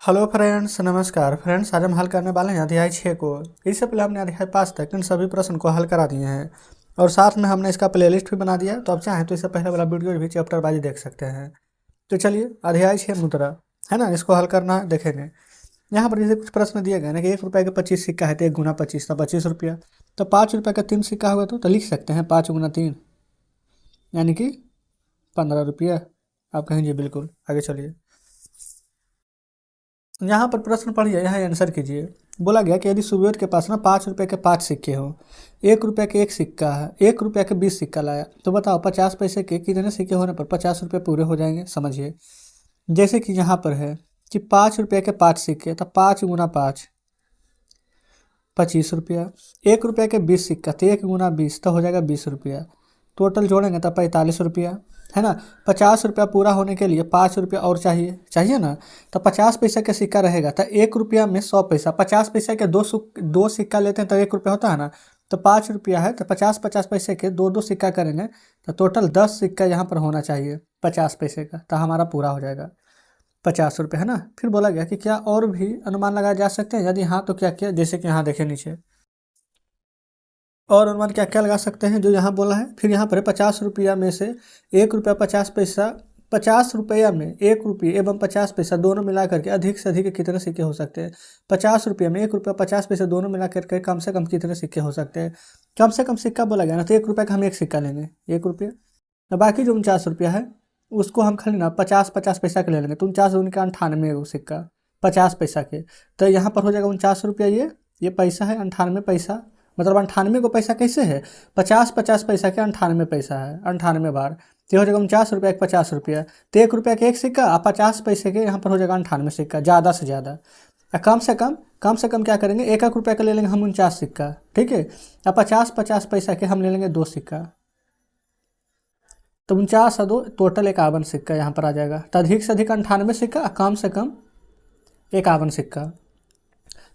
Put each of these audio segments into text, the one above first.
Hello friends, नमस्कार friends. आज हम हल करने वाले हैं अध्याय 6 को। इससे पहले हमने अध्याय 5 तक इन सभी प्रश्न को हल करा दिए हैं और साथ में हमने इसका प्लेलिस्ट भी बना दिया है। तो आप चाहें तो इससे पहले वाला वीडियो भी चैप्टर वाइज देख सकते हैं। तो चलिए, अध्याय 6 मुद्रा है ना, इसको हल करना देखेंगे। यहाँ पर जैसे कुछ प्रश्न दिए गए ना कि 1 रुपये के 25 सिक्का है तो 1 गुना 25 तो 25 रुपया। तो 5 रुपये का 3 सिक्का हुआ तो लिख सकते हैं 5 गुना 3 यानी कि 15 रुपया। आप कहें जी बिल्कुल। आगे चलिए, यहाँ पर प्रश्न पढ़िए, यहाँ आंसर कीजिए। बोला गया कि यदि सुबेर के पास ना 5 रुपये के 5 सिक्के हो, 1 रुपये के 1 सिक्का है, 1 रुपये के 20 सिक्का लाया, तो बताओ 50 पैसे के कितने सिक्के होने पर 50 रुपये पूरे हो जाएंगे। समझिए, जैसे कि यहाँ पर है कि 5 रुपये के 5 सिक्के, तो 5 गुना 5 25 रुपया। 1 रुपये के 20 सिक्का, तो 1 गुना 20 तो हो जाएगा 20 रुपया। टोटल जोड़ेंगे तो 45 रुपया, है ना। 50 रुपया पूरा होने के लिए 5 रुपया और चाहिए ना। तो 50 पैसा का सिक्का रहेगा तो 1 रुपया में 100 पैसा। 50 पैसा के दो सिक्का लेते हैं तो 1 रुपया होता है ना। तो 5 रुपया है तो 50 पैसे के दो सिक्का करेंगे तो टोटल 10 सिक्का यहाँ पर होना चाहिए 50 पैसे का, तो हमारा पूरा हो जाएगा 50 रुपये, है ना। फिर बोला गया कि क्या और भी अनुमान लगाए जा सकते हैं, यदि हाँ तो क्या क्या। जैसे कि यहाँ देखें नीचे, और अनुमान क्या क्या लगा सकते हैं जो यहाँ बोला है। फिर यहाँ पर 50 रुपया में से 1 रुपया 50 पैसा, 50 रुपया में 1 रुपये एवं 50 पैसा दोनों मिला करके अधिक से अधिक कितने सिक्के हो सकते हैं। 50 रुपये में 1 रुपया 50 पैसे दोनों मिला करके कम से कम कितने सिक्के हो सकते हैं। कम से कम सिक्का बोला गया ना, तो 1 रुपये का हम एक सिक्का लेंगे, 1 रुपया। तो बाकी जो 49 रुपया है उसको हम खाली ना 50 पैसा के ले लेंगे। तो 49 उनका 98 सिक्का 50 पैसा के, तो यहाँ पर हो जाएगा 49 रुपया। ये पैसा है 98 पैसा, मतलब 98 को पैसा कैसे है, 50 पैसा के 98 पैसा है, 98 बार। तो हो जाएगा 49 रुपया 50 रुपया। तो 1 रुपया के 1 सिक्का और 50 पैसे के यहाँ पर हो जाएगा 98 सिक्का, ज़्यादा से ज़्यादा। कम से कम क्या करेंगे, 1 रुपया का ले लेंगे हम 49 सिक्का, ठीक है। और 50 पैसा के हम ले लेंगे 2 सिक्का, तो 49 और 2 टोटल 51 सिक्का यहाँ पर आ जाएगा। तो अधिक से अधिक 98 सिक्का, कम से कम 51 सिक्का।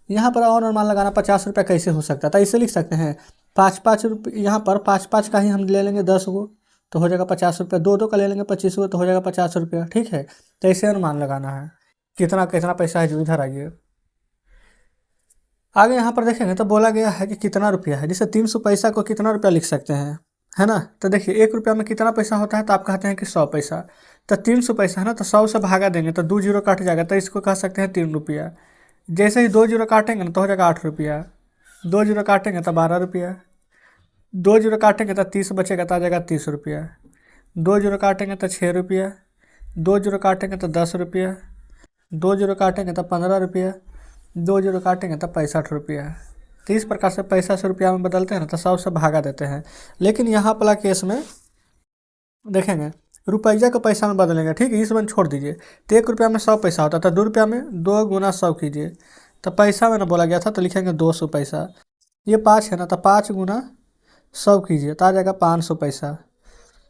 यहाँ पर और अनुमान लगाना 50 रुपया कैसे हो सकता है, तो इसे लिख सकते हैं 5 रुपये। यहाँ पर 5 का ही हम ले लेंगे 10 गो, तो हो जाएगा 50 रुपया। 2 का ले लेंगे 25 गो, तो हो जाएगा 50 रुपया, ठीक है। तो ऐसे अनुमान लगाना है कितना कितना पैसा है। जो इधर आइए, आगे यहाँ पर देखेंगे तो बोला गया है कि कितना रुपया है। जैसे 300 पैसा को कितना रुपया लिख सकते हैं, है ना। तो देखिए 1 रुपया में कितना पैसा होता है, तो आप कहते हैं कि 100 पैसा। तो 300 पैसा है ना, तो 100 से भागा देंगे तो 2 जीरो कट जाएगा, तो इसको कह सकते हैं 3 रुपया। जैसे ही 2 जीरो काटेंगे ना तो हो जाएगा 8 रुपया। 2 जीरो काटेंगे तो 12 रुपया। 2 जीरो काटेंगे तो 30 बचेगा तो आ जाएगा 30 रुपया। 2 जीरो काटेंगे तो 6 रुपया। 2 जीरो काटेंगे तो 10 रुपया। 2 जीरो काटेंगे तो 15 रुपया। 2 जीरो काटेंगे तो 65 रुपया। तो इस प्रकार से पैसा से रुपया में बदलते हैं ना, तो 100 से भागा देते हैं। लेकिन यहाँ वाला केस में देखेंगे रुपया को पैसा में बदलेंगे, ठीक है। इस वन छोड़ दीजिए। तो 1 रुपया में 100 पैसा होता था, 2 रुपया में 2 गुना 100 कीजिए, तो पैसा में ना बोला गया था, तो लिखेंगे 200 पैसा। ये 5 है ना, तो 5 गुना 100 कीजिए तो आ जाएगा 500 पैसा।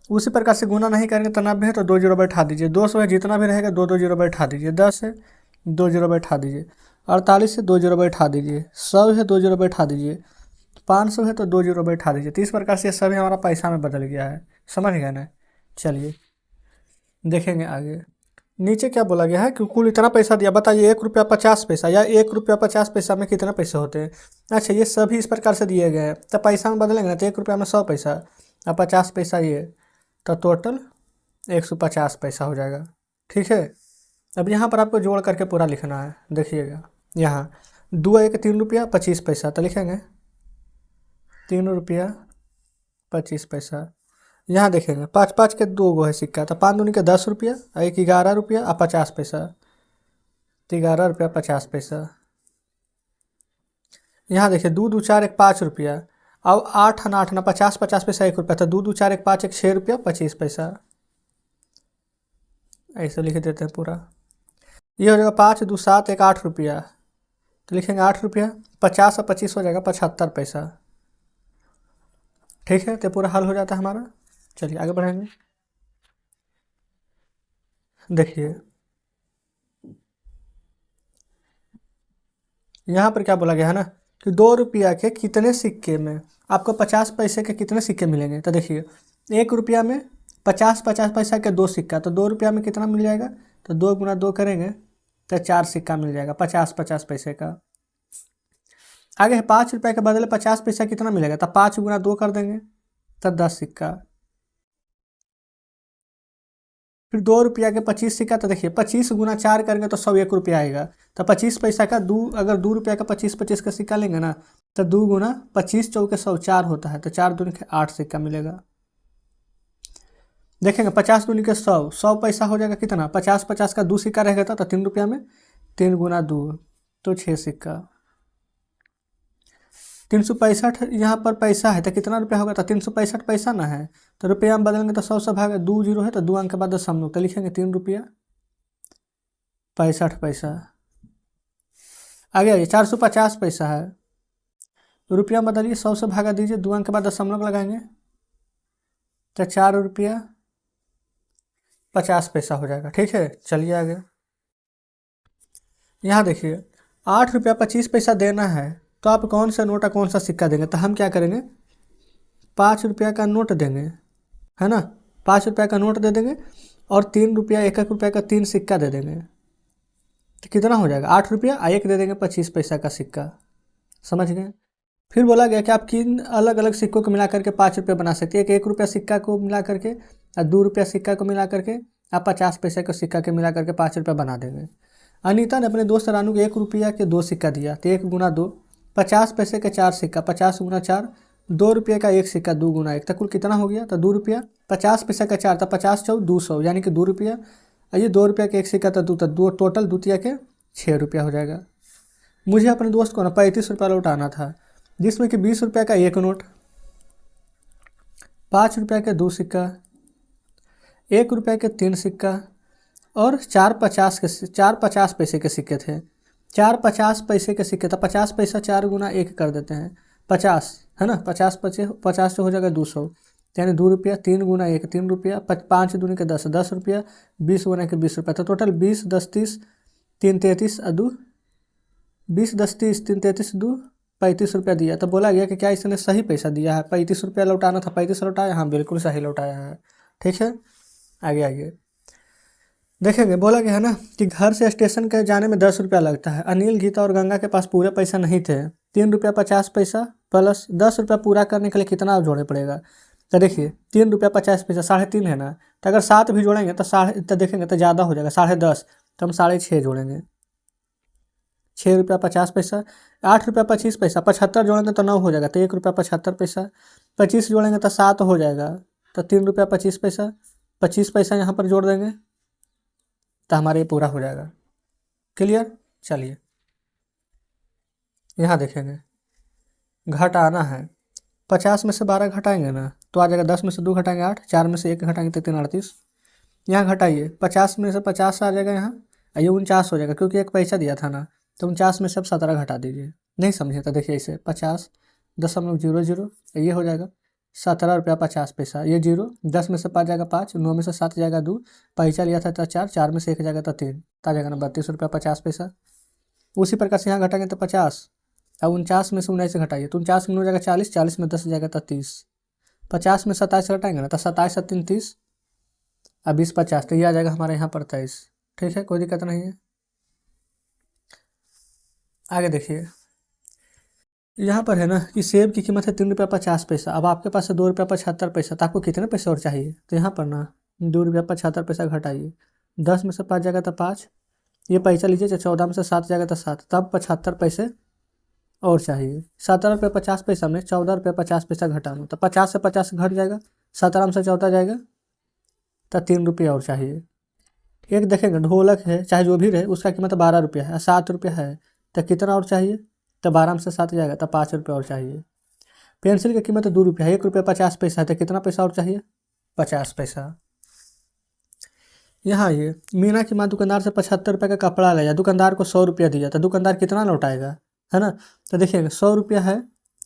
उसी प्रकार से गुना नहीं करेंगे तो 90 है तो 2 जीरो बैठा दीजिए। 200 है, जितना भी रहेगा 2 जीरो बैठा दीजिए। 10 है, 2 जीरो बैठा दीजिए। 48 है, 2 जीरो बैठा दीजिए। 100 है, 2 जीरो बैठा दीजिए। 500 है तो 2 जीरो बैठा दीजिए। तो इस प्रकार से सभी हमारा पैसा में बदल गया है, समझ गए ना। चलिए देखेंगे आगे। नीचे क्या बोला गया है कि कुल इतना पैसा दिया, बताइए 1 रुपया 50 पैसा या 1 रुपया 50 पैसा में कितने पैसे होते हैं। अच्छा, ये सभी इस प्रकार से दिए गए हैं, तो पैसा में बदलेंगे ना, तो 1 रुपया में 100 पैसा और 50 पैसा ये, तो टोटल 150 पैसा हो जाएगा, ठीक है। अब यहाँ पर आपको जोड़ करके पूरा लिखना है। देखिएगा यहाँ 2 1 3 रुपया 25 पैसा, तो लिखेंगे 3 रुपया 25 पैसा। यहाँ देखेंगे 5 के 2 गो है सिक्का, तो 5 दूनी के 10 रुपया और 1 11 रुपया और 50 पैसा, तो 11 रुपया 50 पैसा। यहाँ देखिए 2 2 4 1 5 रुपया और 8 ना 8 ना 50 पैसा 1 रुपया, तो 2 2 4 1 5 1 6 रुपया 25 पैसा। ऐसे लिख देते हैं पूरा। ये हो जाएगा 5 2 7 1 8 रुपया, तो लिखेंगे 8 रुपया। 50 और 25 हो जाएगा 75 पैसा, ठीक है। तो पूरा हल हो जाता है हमारा। चलिए आगे बढ़ेंगे। देखिए यहाँ पर क्या बोला गया है ना कि 2 रुपया के कितने सिक्के में आपको 50 पैसे के कितने सिक्के मिलेंगे। तो देखिए 1 रुपया में 50 पैसा के 2 सिक्का, तो 2 रुपया में कितना मिल जाएगा, तो 2 गुना 2 करेंगे तो 4 सिक्का मिल जाएगा 50-50 पैसे का। आगे है 5 रुपये के बदले 50 पैसा कितना मिलेगा, तो 5 गुना 2 कर देंगे तो 10 सिक्का। फिर 2 रुपया के 25 सिक्का, तो देखिए 25 गुना 4 करेंगे तो 101 रुपया आएगा। तो 25 पैसा का अगर 2 रुपया का 25-25 का सिक्का लेंगे ना, तो 2 गुना 25 चौके 100 4 होता है, तो 4 दूनी के 8 सिक्का मिलेगा। देखेंगे 50 दूनी के 100 पैसा हो जाएगा कितना, 50-50 का 2 सिक्का रहेगा तो 3 रुपया में 3 गुना 2 तो 6 सिक्का। 365 यहाँ पर पैसा है तो कितना रुपया होगा, तो 365 पैसा ना है, तो रुपया में बदलेंगे तो 100 से भागे 2 जीरो है तो 2 अंक के बाद 10 हम लोग तो लिखेंगे 3 रुपया 65 पैसा। आगे आइए 450 पैसा है, रुपया में बदलिए 100 से भागा दीजिए 2 अंक के बाद 10 हम लोग लगाएंगे तो 4 रुपया 50 पैसा हो जाएगा। ठीक है, चलिए आगे। यहाँ देखिए 8 रुपया 25 पैसा देना है, तो आप कौन सा नोट कौन सा सिक्का देंगे, तो हम क्या करेंगे 5 रुपया का नोट देंगे, है ना, 5 रुपया का नोट दे देंगे और 3 रुपया 1-1 रुपया का 3 सिक्का दे देंगे, तो कितना हो जाएगा 8 रुपया, 1 दे देंगे 25 पैसा का सिक्का। समझ गए। फिर बोला गया कि आप किन अलग अलग सिक्कों को मिला करके 5 रुपये बना सकते हैं, एक 1 रुपया सिक्का को मिला करके और 2 रुपया सिक्का को मिला करके आप 50 पैसे के सिक्का के मिला करके 5 रुपया बना देंगे। अनीता ने अपने दोस्त रानू को 1 रुपया के 2 सिक्का दिया, तो 1 गुना 2, 50 पैसे के 4 सिक्का, 50 गुना 4, 2 रुपये का 1 सिक्का 2 गुना 1, तो कुल कितना हो गया, तो 2 रुपया, 50 पैसे का 4 था, 50 चौ 200 यानी कि 2 रुपया, ये 2 रुपया के 1 सिक्का था 2, तो 2 टोटल द्वितीय के 6 रुपया हो जाएगा। मुझे अपने दोस्त को ना 35 रुपया लौटाना था, जिसमें कि 20 रुपया का 1 नोट, 5 रुपया के 2 सिक्का, 1 रुपया के 3 सिक्का और 4 50 पैसे के सिक्के थे, 4 50 पैसे के सिक्के था, 50 पैसा 4 गुना 1 कर देते हैं 50, है ना, 50 से हो जाएगा 200, यानी 2 रुपया, 3 गुना 1 3 रुपया, 5 दूनी के 10 10 रुपया, 20 गुना के 20 रुपया, तो टोटल 20 10 30 3 33 2 20 10 30 3 33 2 35 रुपया दिया। तो बोला गया कि क्या इसने सही पैसा दिया है, 35 रुपया लौटाना था, 35 लौटाया, हाँ बिल्कुल सही लौटाया है। ठीक है, आगे आइए देखेंगे। बोला गया है ना कि घर से स्टेशन के जाने में 10 रुपया लगता है, अनिल, गीता और गंगा के पास पूरे पैसा नहीं थे, 3 रुपया 50 पैसा प्लस 10 रुपया पूरा करने के लिए कितना जोड़े पड़ेगा, तो देखिए 3 रुपया 50 पैसा 3.5 है ना, तो अगर 7 भी जोड़ेंगे तो देखेंगे तो ज़्यादा हो जाएगा 10.5, तो हम 6.5 जोड़ेंगे, 6 रुपया 50 पैसा, 8 रुपया 25 पैसा, 75 जोड़ेंगे तो 9 हो जाएगा, तो 1 रुपया 75 पैसा, 25 जोड़ेंगे तो 7 हो जाएगा, तो 3 रुपया 25 पैसा, 25 पैसा यहाँ पर जोड़ देंगे तो हमारे ये पूरा हो जाएगा। क्लियर। चलिए यहाँ देखेंगे घटाना है, 50 में से 12 घटाएंगे ना तो आ जाएगा, 10 में से 2 घटाएंगे 8, 4 में से 1 घटाएंगे तो 3 38, यहाँ घटाइए 50 में से 50 आ जाएगा, यहाँ ये 49 हो जाएगा क्योंकि एक पैसा दिया था ना, तो 49 में से अब 17 घटा दीजिए। नहीं समझे तो देखिए इसे 50.00 ये हो जाएगा 17 रुपया 50 पैसा, ये 0, 10 में से 5 जाएगा 5, 9 में से 7 जाएगा 2, पैसा लिया था तो 4, 4 में से 1 जाएगा तो 3, तो आ जाएगा ना 32 रुपया 50 पैसा। उसी प्रकार से यहाँ घटाएंगे तो 50, अब 49 में से 19 से घटाइए तो 49 में हो जाएगा 40, 40 में 10 जाएगा तो 30, 50 में 27 घटाएंगे ना तो 27 3 30 और 20 50, तो ये आ जाएगा हमारे यहाँ पर 23। ठीक है, कोई दिक्कत नहीं है। आगे देखिए यहाँ पर है ना कि सेब की कीमत है 3 रुपया 50 पैसा, अब आपके पास है 2 रुपया 75 पैसा, तो आपको कितने पैसे और चाहिए, तो यहाँ पर ना 2 रुपया 75 पैसा घटाइए, 10 में से 5 जाएगा तो 5, ये पैसा लीजिए, 14 में से 7 जाएगा तो 7, तब 75 पैसे और चाहिए। 17 रुपया 50 पैसा में 14 रुपया 50 पैसा घटाना, तो 50 से 50 घट जाएगा, 17 में से 14 जाएगा तो 3 रुपया और चाहिए। एक देखेंगे ढोलक है चाहे जो भी रहे उसका कीमत 12 रुपया है, 7 रुपया है, तो कितना और चाहिए, तो 12 में से 7 जाएगा तो 5 रुपया और चाहिए। पेंसिल की कीमत 2 रुपया है, 1 रुपया 50 पैसा है, तो कितना पैसा और चाहिए, 50 पैसा। यहाँ ये मीना की माँ दुकानदार से 75 रुपये का कपड़ा लिया, दुकानदार को 100 रुपया दिया, तो दुकानदार कितना लौटाएगा, है ना, तो देखिएगा 100 रुपया है,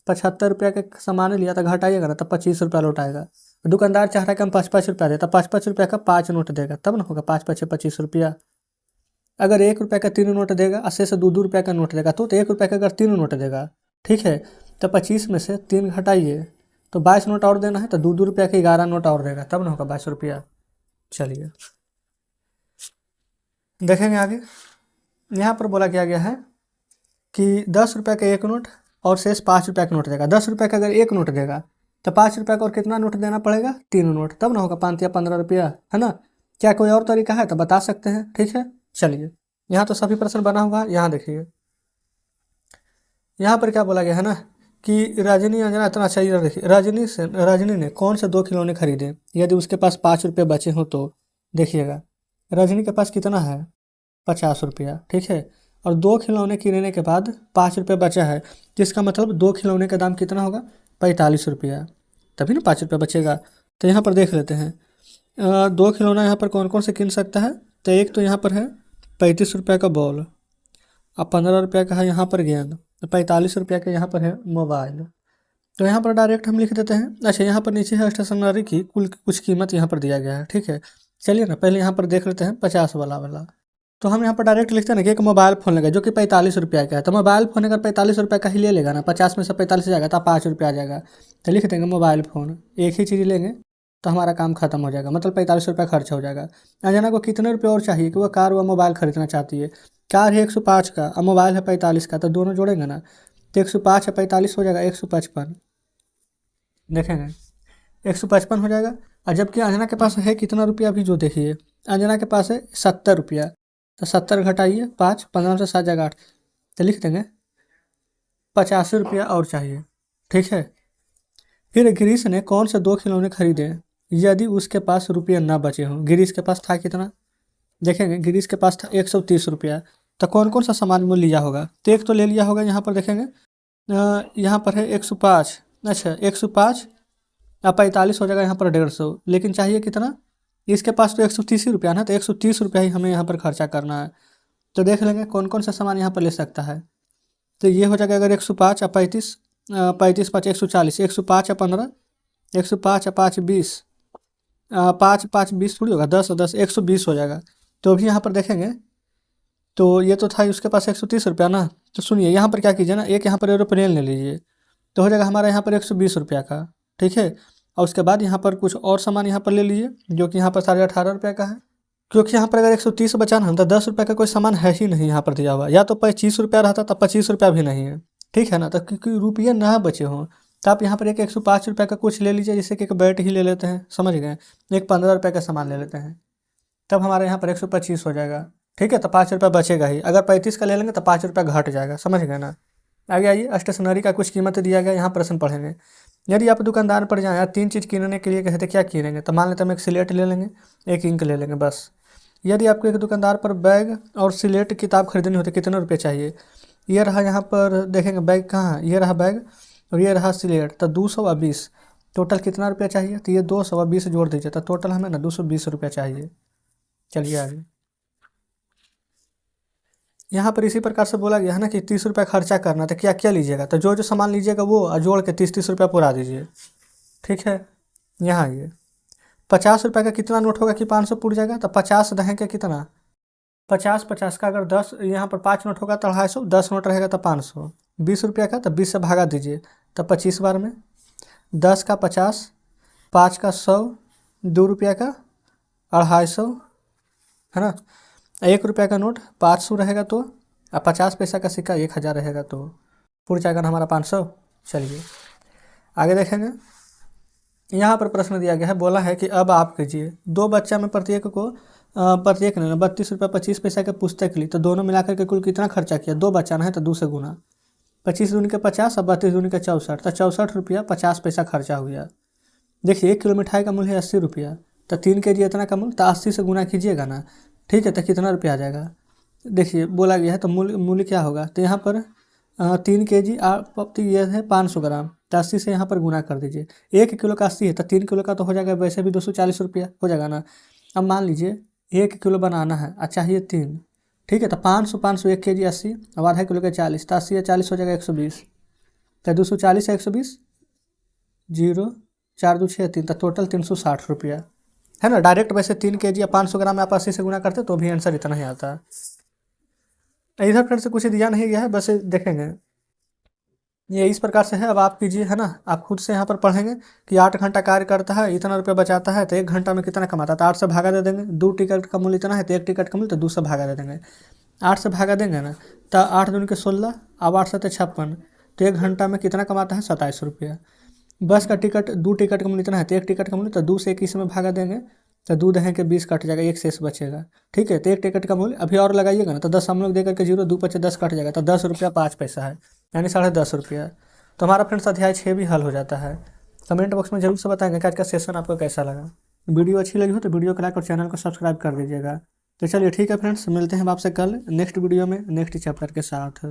75 रुपया के सामान लिया तो घटाइएगा ना तो 25 रुपया लौटाएगा। दुकानदार चाह रहा है कि हम 5-5 रुपया दें, तो 5-5 रुपया का 5 नोट देगा, तब ना होगा 5-5 25 रुपया। अगर 1 रुपया का 3 नोट देगा, 80 से 2 रुपया का नोट देगा, तो 1 रुपया का अगर 3 नोट देगा, ठीक है, तो 25 में से 3 घटाइए तो 22 नोट और देना है, तो 2 रुपया के 11 नोट और देगा, तब ना होगा 22 रुपया। चलिए देखेंगे आगे। यहाँ पर बोला क्या गया है कि 10 रुपये का एक नोट और शेष 5 रुपये का नोट देगा। 10 रुपये का अगर एक नोट देगा तो 5 रुपये का और कितना नोट देना पड़ेगा, 3 नोट, तब ना होगा 5 या 15 रुपया, है ना। क्या कोई और तरीका है तो बता सकते हैं, ठीक है। चलिए यहाँ तो सभी प्रश्न बना हुआ है। यहाँ देखिए यहाँ पर क्या बोला गया है ना कि रजनी अंजना इतना अच्छा, ये देखिए रजनी ने कौन से 2 खिलौने खरीदे यदि उसके पास 5 रुपये बचे हों तो। देखिएगा रजनी के पास कितना है, 50 रुपया, ठीक है। और 2 खिलौने किनने के बाद 5 रुपये बचा है, जिसका मतलब 2 खिलौने का दाम कितना होगा, 45 रुपया, तभी ना 5 रुपये बचेगा। तो यहाँ पर देख लेते हैं 2 खिलौना यहाँ पर कौन कौन से किन सकता है। तो एक तो यहाँ पर है 35 रुपये का बॉल, अब 15 रुपये का है यहाँ पर गेंद, तो 45 रुपये का यहाँ पर है मोबाइल। तो यहाँ पर डायरेक्ट हम लिख देते हैं। अच्छा यहाँ पर नीचे है स्टेशनरी की कुल कुछ कीमत यहाँ पर दिया गया है, ठीक है। चलिए ना पहले यहाँ पर देख लेते हैं 50 वाला। तो हम यहाँ पर डायरेक्ट लिखते हैं ना कि एक मोबाइल फ़ोन लेगा जो कि 45 रुपये का है। तो मोबाइल फ़ोन अगर 45 रुपये का ही ले लेगा ना, 50 में से 45 जाएगा तो 5 रुपये आ जाएगा। तो लिख देंगे मोबाइल फ़ोन, एक ही चीज़ लेंगे तो हमारा काम खत्म हो जाएगा, मतलब 45 रुपये खर्च हो जाएगा। अंजना को कितने रुपये और चाहिए कि वह कार व मोबाइल खरीदना चाहती है। कार है 105 का और मोबाइल है 45 का, तो दोनों जोड़ेंगे ना तो 105 है 45 हो जाएगा 155, देखेंगे 155 हो जाएगा। और जबकि अंजना के पास है कितना रुपया, अभी जो देखिए अंजना के पास है 70 रुपया, तो 70 घटाइए 5, 15 से 7 जगह 8, तो लिख देंगे 85 रुपया और चाहिए, ठीक है। फिर गिरीश ने कौन से 2 खिलौने खरीदे यदि उसके पास रुपये न बचे हों। गिरीश के पास था कितना, देखेंगे गिरीश के पास था 130 रुपया। तो कौन कौन सा सामान मूल्य लिया होगा, तो एक तो ले लिया होगा यहाँ पर देखेंगे यहाँ पर है 105, अच्छा 105 अब 45 हो जाएगा यहाँ पर 150, लेकिन चाहिए कितना, इसके पास तो 130 रुपया ना, तो 130 रुपया ही हमें यहाँ पर खर्चा करना है। तो देख लेंगे कौन कौन सा सामान यहाँ पर ले सकता है। तो ये हो जाएगा अगर 105 या 35, 35 5 140, 105 या 15, 105 या 5 20, 5 5 20 थोड़ी होगा, 10 और 10 120 हो जाएगा। तो अभी यहाँ पर देखेंगे तो ये तो था उसके पास 130 रुपया ना। तो सुनिए यहाँ पर क्या कीजिए ना, एक यहाँ पर एरोप्लेन ले लीजिए तो हो जाएगा हमारा यहाँ पर 120 रुपया का, ठीक है। और उसके बाद यहाँ पर कुछ और सामान यहाँ पर ले लीजिए जो कि यहाँ पर 18.5 रुपये का है, क्योंकि यहाँ पर अगर 130 बचा ना तो 10 रुपये का कोई सामान है ही नहीं यहाँ पर दिया हुआ, या तो 25 रुपया रहता तो 25 रुपया भी नहीं है, ठीक है ना। तो क्योंकि रुपये ना बचे हों तो आप यहाँ पर एक 105 रुपये का कुछ ले लीजिए, जैसे कि एक बैट ही ले लेते हैं, समझ गए, एक 15 रुपये का सामान ले लेते हैं, तब हमारे यहाँ पर 125 हो जाएगा, ठीक है। तो 5 रुपया बचेगा ही, अगर 35 का ले लेंगे तो 5 रुपया घट जाएगा, समझ गए ना। आगे आइए स्टेशनरी का कुछ कीमत दिया गया, यहाँ प्रश्न पढ़ेंगे। यदि आप दुकानदार पर जाएँ 3 चीज़ किनने के लिए कहते क्या किनेंगे, तो मान लेते हम एक स्लेट ले लेंगे, एक इंक ले लेंगे बस। यदि आपको एक दुकानदार पर बैग और स्लेट किताब खरीदनी होती कितने रुपये चाहिए, ये रहा यहाँ पर देखेंगे बैग कहाँ है, ये रहा बैग और ये रहा स्लेट, तो 220, टोटल कितना रुपया चाहिए, तो ये 200 और 20 जोड़ दीजिए तो टोटल हमें ना 220 रुपया चाहिए। चलिए आगे यहाँ पर इसी प्रकार से बोला गया है ना कि 30 रुपया खर्चा करना, तो क्या क्या लीजिएगा, तो जो जो सामान लीजिएगा वो जोड़ के 30 रुपया पूरा दीजिए, ठीक है। यहाँ ये 50 रुपये का कितना नोट होगा कि 500 पूर जाएगा, तो 50 रहेंगे कितना, 50 का अगर 10 यहाँ पर 5 नोट होगा तो 250, 10 नोट रहेगा तो 500, 20 रुपया का तो 20 से भागा दीजिए तो 25 बार में, 10 का 50, 5 का 100, 2 रुपया का 250, है ना। 1 रुपया का नोट 500 रहेगा तो, अब 50 पैसा का सिक्का 1000 रहेगा तो पूर जाएगा ना हमारा 500। चलिए आगे देखेंगे, यहाँ पर प्रश्न दिया गया है, बोला है कि अब आप कीजिए 2 बच्चा में प्रत्येक ने 32 रुपये 25 पैसा के पुस्तक ली, तो दोनों मिलाकर के कुल कितना खर्चा किया, 2 बच्चा है तो 2 से गुना, 25 दूनी के 50 और 32 दूनी के 64, तो 64 रुपया 50 पैसा खर्चा हुआ। देखिए 1 किलो मिठाई का मूल्य है 80 रुपया, तो 3 kg इतना का मूल्य, तो 80 से गुना कीजिएगा ना, ठीक है। तो कितना रुपया आ जाएगा, देखिए बोला गया है तो मूल्य क्या होगा, तो यहाँ पर 3 kg ये है 500 ग्राम, तो 80 से यहाँ पर गुना कर दीजिए। 1 किलो का 80 है तो 3 किलो का तो हो जाएगा वैसे भी 240 रुपया हो जाएगा ना। अब मान लीजिए 1 किलो बनाना है और चाहिए 3, ठीक है। तो 500 500 1 kg 80, अब आधा किलो के 40, तो 80 या 40 हो जाएगा 120, तो 240 है 120, 0 4 2 6 3, तो टोटल 360 रुपया, है ना। डायरेक्ट वैसे 3 kg या 500 ग्राम में आप 80 से गुना करते तो भी आंसर इतना ही आता है। इधर फिर से कुछ दिया नहीं गया है, बस देखेंगे ये इस प्रकार से है। अब आप कीजिए, है ना, आप खुद से यहाँ पर पढ़ेंगे कि 8 घंटा कार्य करता है, इतना रुपया बचाता है, तो 1 घंटा में कितना कमाता है, तो 8 से भागा दे देंगे। 2 टिकट का मूल्य इतना है तो 1 टिकट का मूल्य तो 2 से भागा दे देंगे। 8 से भागा देंगे ना तो 8 दूनी के 16, अब 8 7 56, तो 1 घंटा में कितना कमाता है? 27 रुपया। बस का टिकट 2 टिकट का मूल्य इतना है, तो 1 टिकट का मूल्य तो 2 से 21 में भागा देंगे तो 2 दहें के 20 कट जाएगा, 1 शेष बचेगा। ठीक है, तो 1 टिकट का मूल्य अभी और लगाइएगा ना तो 10 हम लोग दे करके 0, 2 पचे 10 कट जाएगा, तो 10 रुपया 5 पैसा है, यानी 10.5 रुपया। तो हमारा फ्रेंड्स अध्याय 6 भी हल हो जाता है। कमेंट बॉक्स में जरूर से बताएंगे कि आज का सेशन आपको कैसा लगा। वीडियो अच्छी लगी हो तो वीडियो को लाइक और चैनल को सब्सक्राइब कर दीजिएगा। तो चलिए ठीक है फ्रेंड्स, मिलते हैं हम आपसे कल नेक्स्ट वीडियो में नेक्स्ट चैप्टर के साथ।